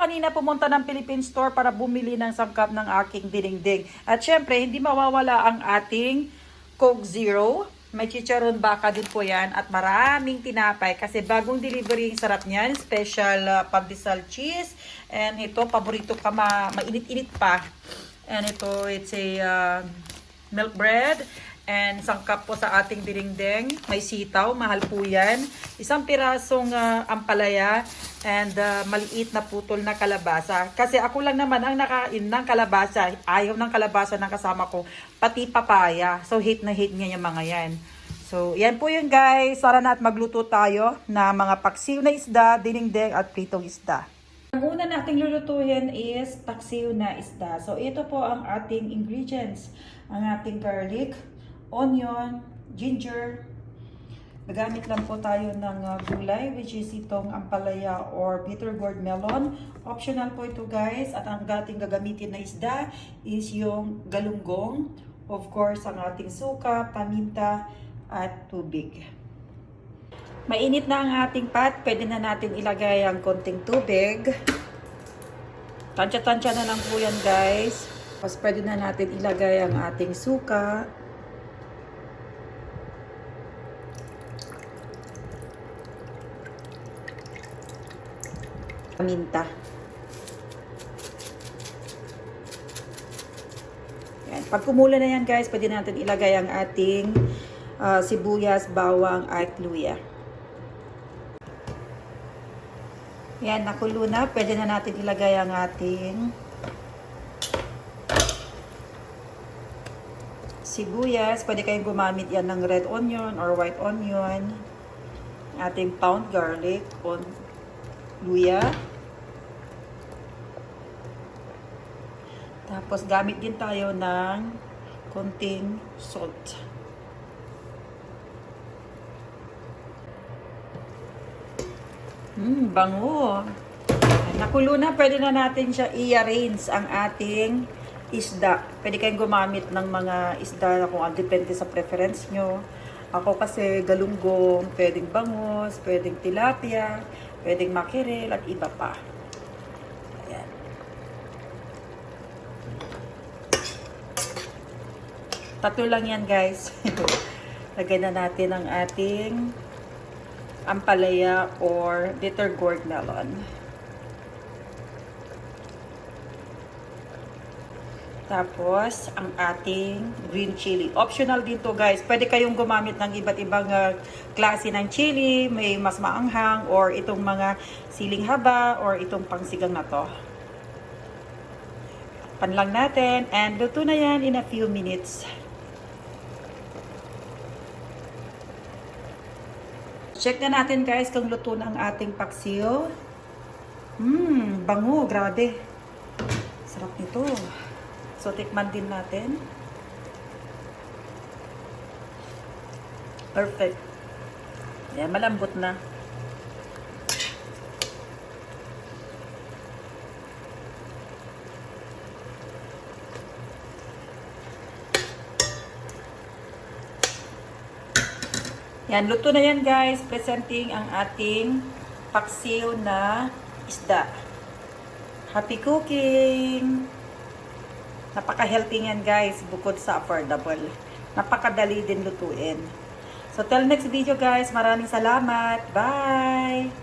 kanina pumunta ng Philippine Store para bumili ng sangkap ng aking dinding. At syempre, hindi mawawala ang ating Coke Zero. May chicharon baka din po yan at maraming tinapay kasi bagong delivery, sarap niyan. Special pandesal cheese. And ito, paborito ka, mainit-init pa. And ito, it's a milk bread. And sangkap po sa ating dinding. May sitaw, mahal po yan. Isang pirasong ampalaya and maliit na putol na kalabasa. Kasi ako lang naman ang nakain ng kalabasa. Ayaw ng kalabasa ng kasama ko. Pati papaya. So hate na hate niya yung mga yan. So yan po yun guys. Tara na at magluto tayo na mga paksiw na isda, dinding at pritong isda. Ang una nating lulutuin is paksiw na isda. So ito po ang ating ingredients. Ang ating garlic, onion, ginger. Nagamit lang po tayo ng gulay which is itong ampalaya or bitter gourd melon. Optional po ito guys. At ang ating gagamitin na isda is yung galunggong. Of course, ang ating suka, paminta, at tubig. Mainit na ang ating pat. Pwede na natin ilagay ang konting tubig. Tansya-tansya na lang po yan guys. Tapos pwede na natin ilagay ang ating suka. Paminta. Yan. Pag kumulo na yan guys, pwede natin ilagay ang ating sibuyas, bawang at luya. Yan, nakulo na. Pwede na natin ilagay ang ating sibuyas. Pwede kayong gumamit yan ng red onion or white onion. Ating pound garlic, luya. Tapos gamit din tayo ng konting salt. Bango. Nakulo na, pwede na natin siya i-arrange ang ating isda. Pwede kayong gumamit ng mga isda na kung depende sa preference nyo. Ako kasi galunggong, pwedeng bangus, pwedeng tilapia, pwedeng makirel at iba pa. Ayan. Tatlo lang yan guys. Lagay na natin ang ating ampalaya or bitter gourd melon. Tapos, ang ating green chili. Optional dito guys. Pwede kayong gumamit ng iba't ibang klase ng chili. May mas maanghang or itong mga siling haba or itong pangsigang na to. Pan lang natin and luto na yan in a few minutes. Check na natin guys kung luto na ang ating paksiw. Bango, grabe. Sarap nito. So, tikman din natin. Perfect. Yan, malambot na. Yan, luto na yan guys. Presenting ang ating paksiw na isda. Happy cooking! Napaka-healthy yan guys, bukod sa affordable. Napakadali din lutuin. So till next video guys, maraming salamat. Bye!